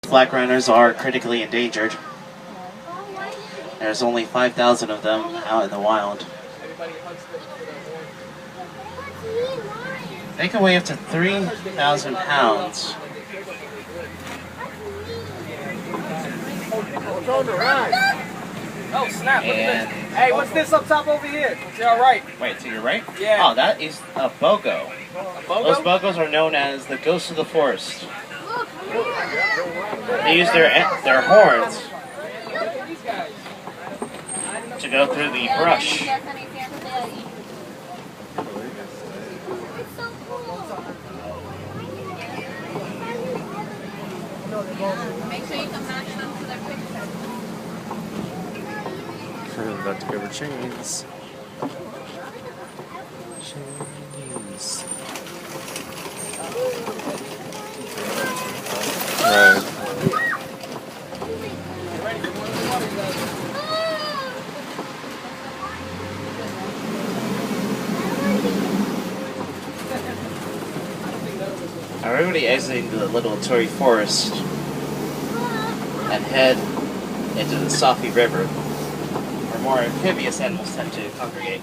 Black rhinos are critically endangered. There's only 5,000 of them out in the wild. They can weigh up to 3,000 pounds. Oh snap, look at this. Hey, what's this up top over here? To your right. Wait, to your right? Yeah. Oh, that is a bogo. A bogo? Those bogos are known as the ghosts of the forest. They use their horns to go through the brush. Make sure you come match them to their picture. About to cover chains. Chains. Right. Everybody exiting the little Tory forest and head into the Safi River, where more amphibious animals tend to congregate.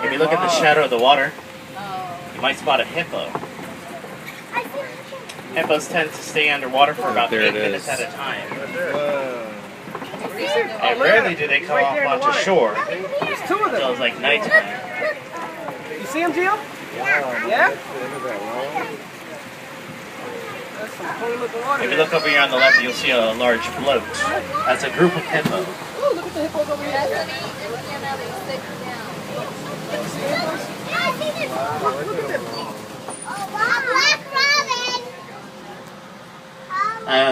If you look at the shadow of the water, you might spot a hippo. Hippos tend to stay underwater for about 8 minutes at a time. And rarely do they come off onto shore until it's like nighttime. You see him, Gio? Yeah? If you look over here on the left, you'll see a large float. That's a group of hippo. Ooh, look at the hippos over here.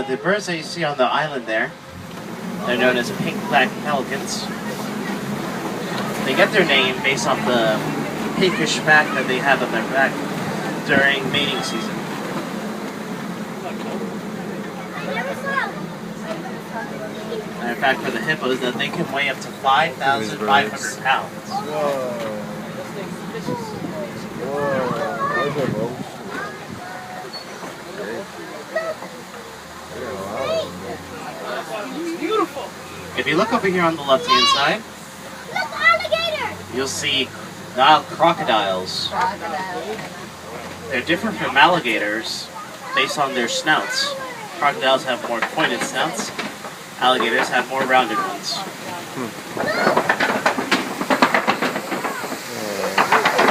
The birds that you see on the island there, they're known as pink-black pelicans. They get their name based off the pinkish back that they have on their back during mating season. And in fact, for the hippos, that they can weigh up to 5,500 pounds. Beautiful. If you look over here on the left-hand side, you'll see Nile crocodiles. They're different from alligators based on their snouts. Crocodiles have more pointed snouts. Alligators have more rounded ones.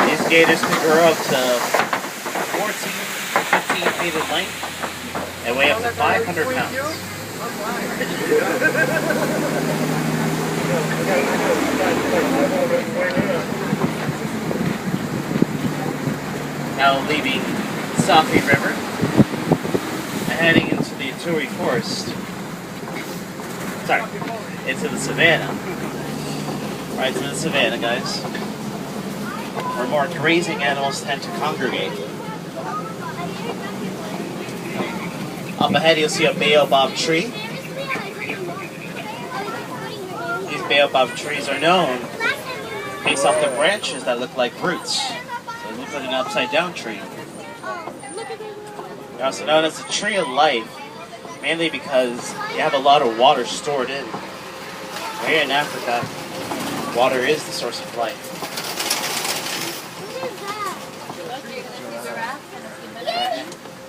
These gators can grow up to 14, 15 feet in length and weigh up to 500 pounds. Now leaving Safi River and heading into the Turi Forest. Sorry, into the savannah. Right to the savannah, guys. Where more grazing animals tend to congregate. Up ahead you'll see a baobab tree. These baobab trees are known based off the branches that look like roots. So it looks like an upside down tree. They're also known as the tree of life, mainly because you have a lot of water stored in. Here in Africa, water is the source of life.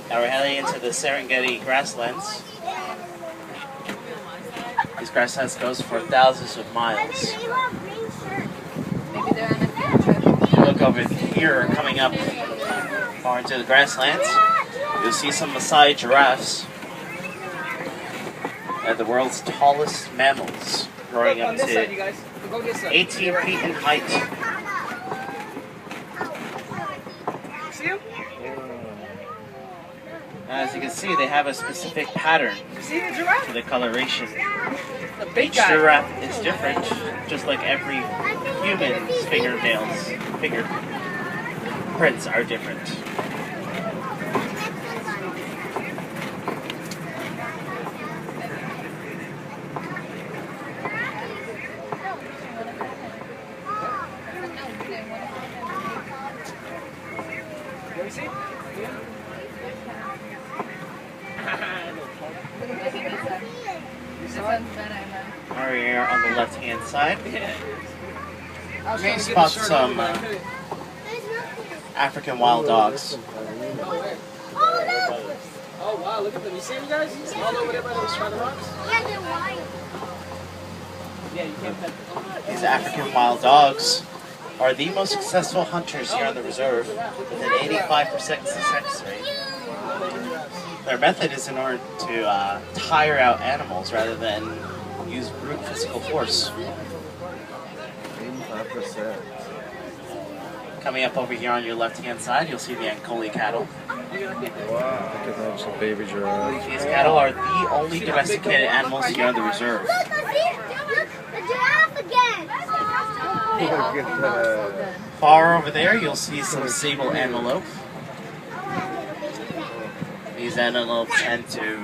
Now we're heading into the Serengeti grasslands. These grasslands goes for thousands of miles. Look over here, coming up far into the grasslands, you'll see some Maasai giraffes. They're the world's tallest mammals, growing up to 18 feet in height. See him? As you can see, they have a specific pattern See the giraffe? to the coloration. The big Each guy. giraffe is different, just like every human's fingerprints are different. sounds better, man. Over here on the left-hand side, I was you trying to get spot the shirt some on, but I couldn't. African wild dogs. Oh, where? Oh, wow, look at them. You see them, guys? All over there by those by the rocks? Yeah, they're wild. Yeah, you can't pet them. These African wild dogs are the most successful hunters here on the reserve with an 85% success rate. Their method is in order to tire out animals rather than use brute physical force. 85%. Coming up over here on your left-hand side, you'll see the Ankoli cattle. Wow. Look at that, just a baby giraffe. These cattle are the only domesticated animals here on the reserve. Look, the giraffe again. Look at that. Far over there, you'll see some sable antelope. These antelopes tend to...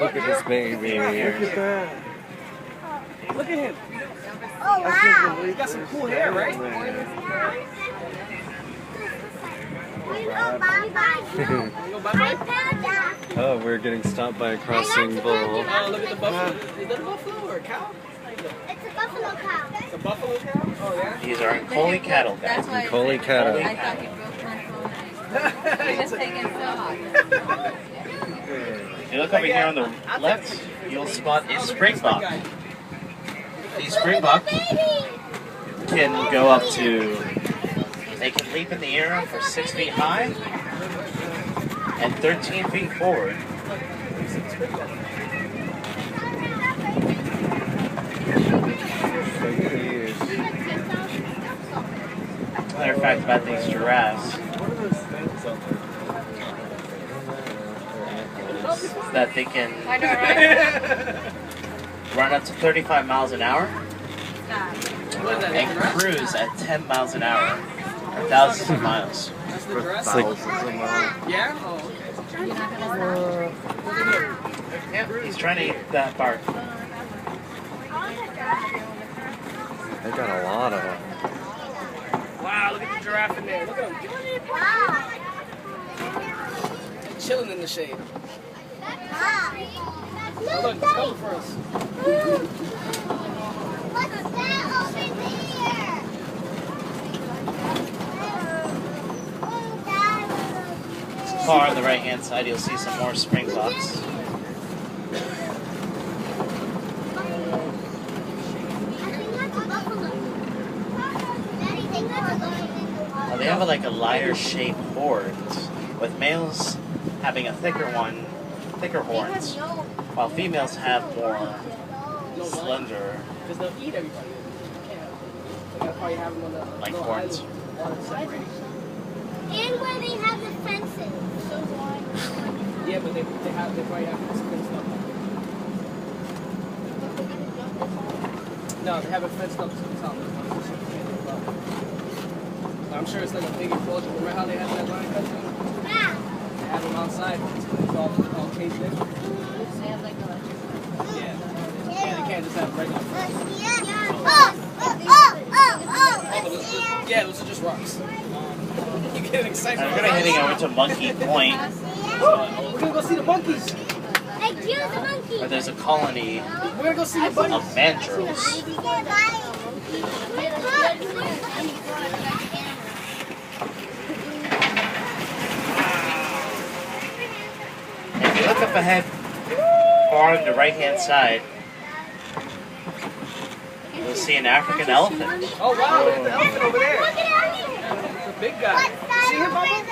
Look at this baby. Look at that. Look at him. Oh, wow. He's got some cool hair, right? We go bye-bye. You go bye-bye? Oh, we're getting stopped by a crossing bull. Oh, look at the buffalo. Is that a buffalo or a cow? It's a buffalo cow. It's a buffalo cow? Oh, yeah? These are Ankoli cattle, guys. That's why Ankoli cattle. I thought you broke my phone. You're just taking so hard. If you look over here on the left, you'll spot a springbok. These springbok can go up to... They can leap in the air for 6 feet high and 13 feet forward. Matter of fact, about these giraffes, is that they can I know, right? run up to 35 miles an hour What is that? and cruise at 10 miles an hour for thousands of miles. That's the dress? It's like, Yeah? Oh, okay. You're not gonna stop. Yeah, he's trying to eat that bark. they got a lot of them. Wow, look at the giraffe in there. Look at him. Wow. He's chilling in the shade. Wow. Oh, look, he's coming for us. What's that over there? Far on the right hand side, you'll see some more springboks. They have like a lighter shaped horns, with males having a thicker horns, while females have more slender, Because they'll eat everybody. They gotta probably have them on the like little horns. island separated. And where they have the fences. Yeah, but they probably have this fenced up. No, they have it fenced up to the top. I'm sure it's like a big enclosure. Remember how they had that line cut through? Yeah. They have them outside. It's all caged in. They have like a... Yeah. Yeah, they can't just have regular. Yeah, those are just rocks. You get excited. We're going to be heading over to Monkey Point, We're gonna go see the monkeys. Hey, cue the monkey. where there's a colony We're gonna go see the bunnies. of mandrills. If you look up ahead, far on the right-hand side, you'll see an African elephant. Oh wow, look at the elephant over there. Look at him. The big guy. See him, Mama?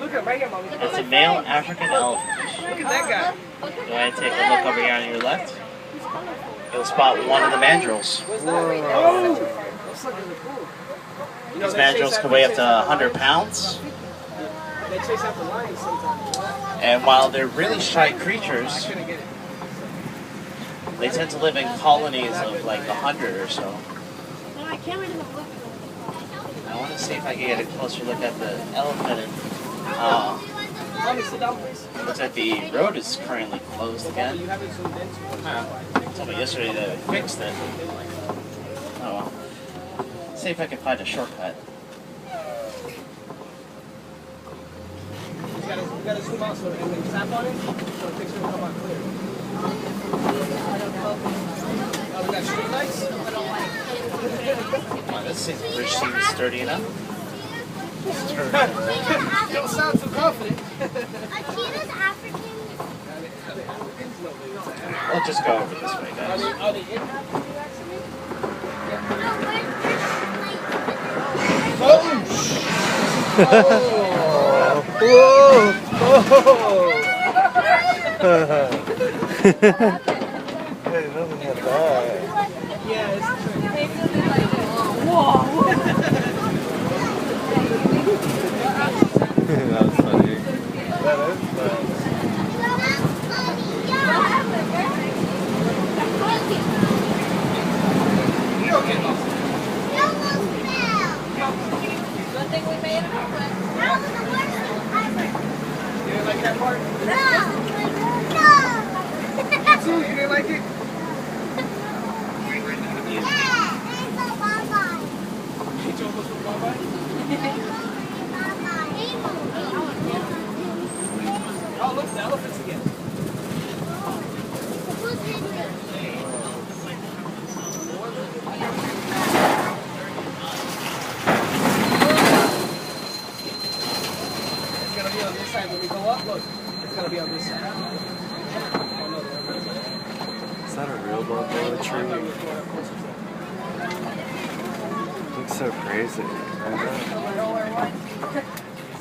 Look at right here, Mama. That's a male African elephant. Look at that guy. Go ahead and take a look over here on your left. You'll spot one of the mandrills. Oh, those suckers are cool. You know, These they mandrills chase can after- weigh up to 100 pounds. They chase after lions sometimes. And while they're really shy creatures, Couldn't get it. they tend to live in colonies of like 100 or so. I want to see if I can get a closer look at the elephant. And, Mommy, sit down, please. looks like the road is currently closed again. You haven't zoomed in. They told me yesterday that they fixed it. Oh well. See if I can find a shortcut. He's gotta zoom out so and when you tap on it, so the picture will come out clear. Oh, we got street lights? Come on, this seems sturdy enough. You don't sound too confident. Cheetah's African. We'll just go over this way, guys. Are they in African actually? Whoa! Hey, nothing had that. Yeah, it's true. That was funny. That is fun. You don't get lost. Good thing we made it over. That was the worst thing ever. You didn't like that part? No. Too, you didn't like it? She almost went bye-bye? Oh, look, the elephants again. It's gonna be on this side when we go up. Look, it's gonna be on this side. Oh, no, Is that a real bubble tree? Looks so crazy.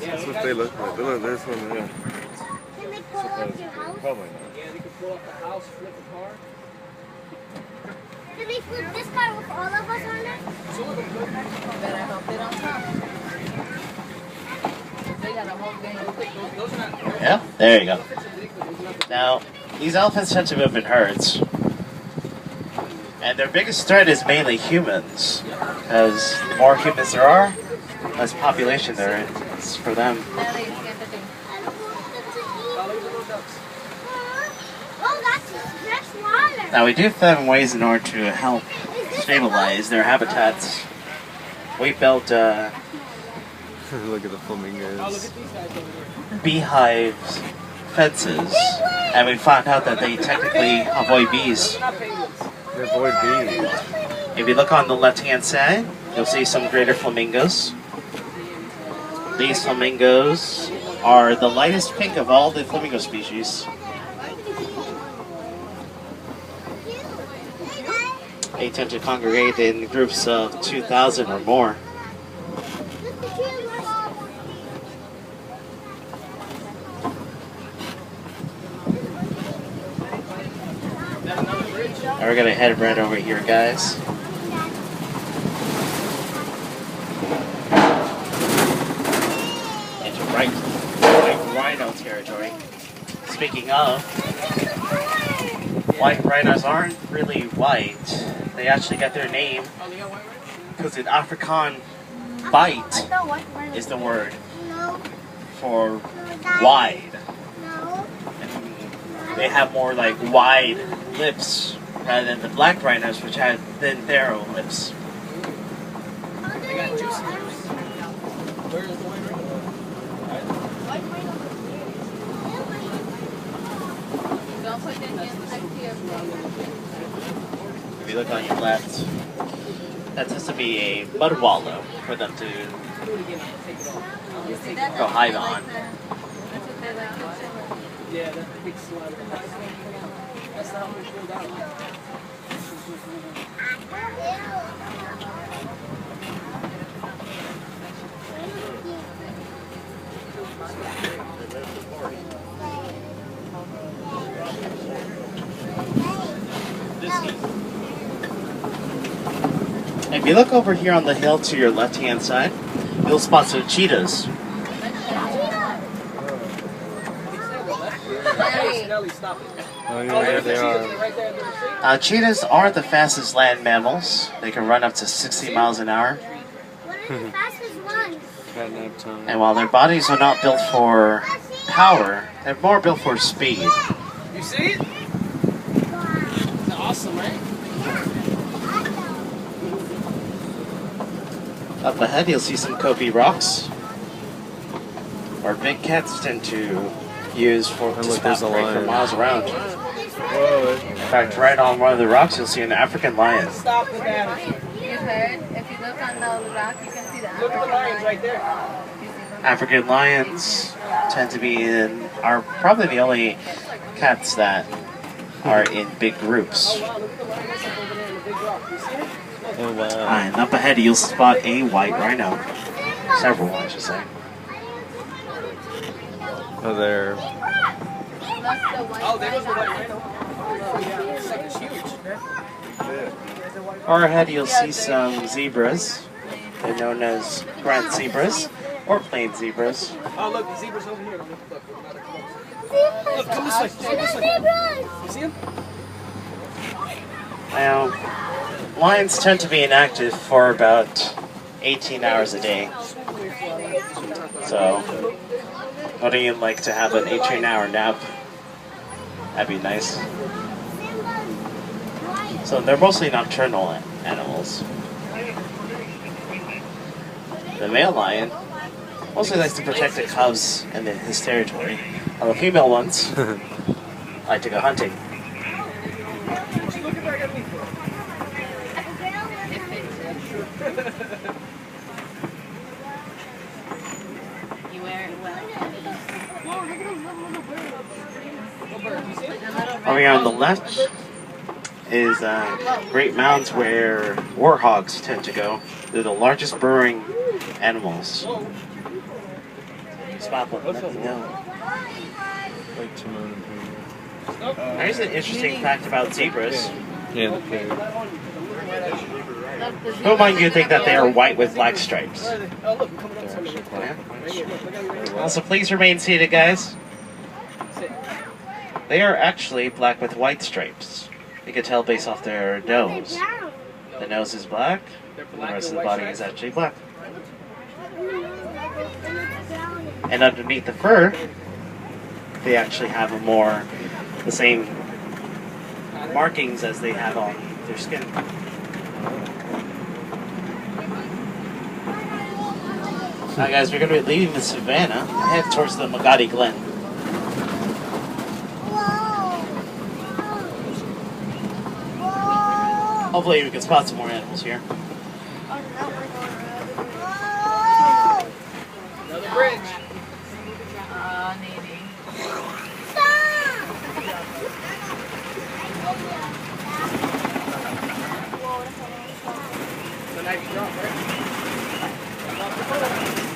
That's what they look like. Look, there's one there. Can they pull up your house? Probably not. Yeah, they can pull up the house, flip a car. Can they flip this car with all of us on it? Two of them could. Better hope they don't come. They got a whole game. Those are not. Yeah, there you go. Now, these elephants tend to move in herds. And their biggest threat is mainly humans. Because the more humans there are, less population there is for them. Oh, that's fresh water. Now, we do have ways in order to help stabilize their habitats. We built Look at the flamingos. Oh, look at these guys over there. beehives, fences, and we found out that they technically avoid bees. They're not penguins. They avoid bees. If you look on the left-hand side, you'll see some greater flamingos. These flamingos are the lightest pink of all the flamingo species. They tend to congregate in groups of 2,000 or more. And we're gonna head right over here, guys. Into white rhino territory. Speaking of, white rhinos aren't really white. They actually got their name because in Afrikaan, bite is the word for wide. And they have more like wide lips rather than the black rhinos, which had thin, narrow lips. They got juicy lips. Where is the white rhino? Don't put your hands next to your If you look on your left, that tends to be a mud wallow for them to go hide on. Yeah, that's a big slide. That's how we pulled out. If you look over here on the hill to your left-hand side, you'll spot some cheetahs. Nelly, stop it. Oh yeah, they are. Right there in the street. Cheetahs aren't the fastest land mammals. They can run up to 60 miles an hour. What are the fastest ones? Got nap time. And while their bodies are not built for power, they're more built for speed. You see it? It's awesome, right? Up ahead, you'll see some Kobe rocks. or big cats tend to use for to look, spot there's a prey for lion. miles around. Whoa. In fact, right on one of the rocks, you'll see an African lion. Stop with that. You heard? If you look on the rock, you can see the Look at the lions right there. African lions tend to be are probably the only cats that are in big groups. Wow, look at the lioness up over there in the big rock. You see it? Oh wow. And up ahead, you'll spot a white rhino. Several, I should say. Oh, there. Oh, there goes the white rhino. Oh, yeah. It's like it's huge. Far ahead, you'll see some zebras. They're known as grand zebras or plain zebras. Oh, look, the zebra's over here. Look, come this way. Come this way. You see him? Now, lions tend to be inactive for about 18 hours a day. So, wouldn't you like to have an 18-hour nap? That'd be nice. So they're mostly nocturnal animals. The male lion mostly likes to protect the cubs and his territory, while the female ones like to go hunting. Over here on the left is great mounds where warthogs tend to go. They're the largest burrowing animals. Spot them, let me know. Like Timon and Pumbaa. Here's an interesting fact about zebras. Yeah, the pig. Who among you think that they are white with black stripes? Oh, look, coming up They're something. actually quite. Right here. Look at me. Also, please remain seated, guys. They are actually black with white stripes. You can tell based off their nose. The nose is black, and the rest of the body is actually black. And underneath the fur, they actually have the same markings as they have on their skin. Now guys, we're going to be leaving the savannah and head towards the Magadi Glen. Hopefully we can spot some more animals here. Another bridge. So now you drop, right? Drop the boat.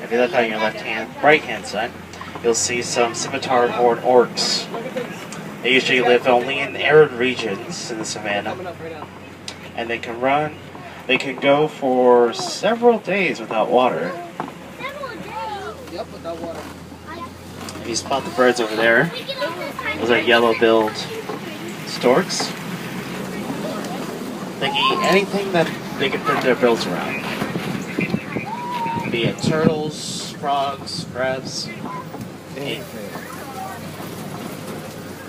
If you look on your right hand side, you'll see some scimitar horned orcs. They usually live only in arid regions in the savannah, Coming up right now. and they can go for several days without water. Yep, without water. If you spot the birds over there, those are yellow-billed storks. They can eat anything that they can put their bills around. Be it turtles, frogs, crabs,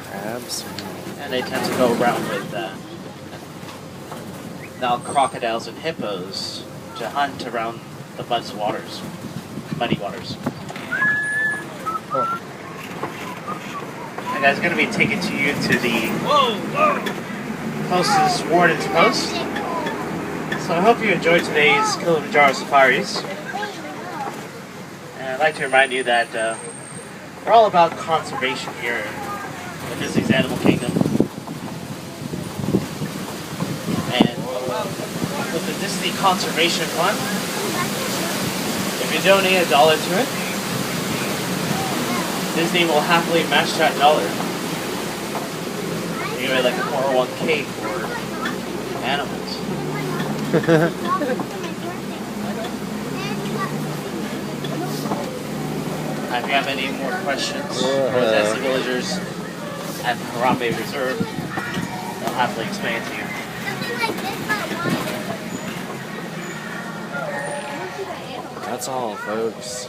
Crabs. and they tend to go around with now crocodiles and hippos to hunt around the muddy waters. And guys, going to be taking you to the closest warden's post. So I hope you enjoyed today's Kilimanjaro safaris. And I'd like to remind you that we're all about conservation here in Disney's Animal Kingdom. And with the Disney Conservation Fund, if you donate $1 to it, Disney will happily match that dollar. Give it like a 401k for animals. If you have any more questions for the Disney villagers at Harambe Reserve, they'll happily explain it to you. That's all, folks.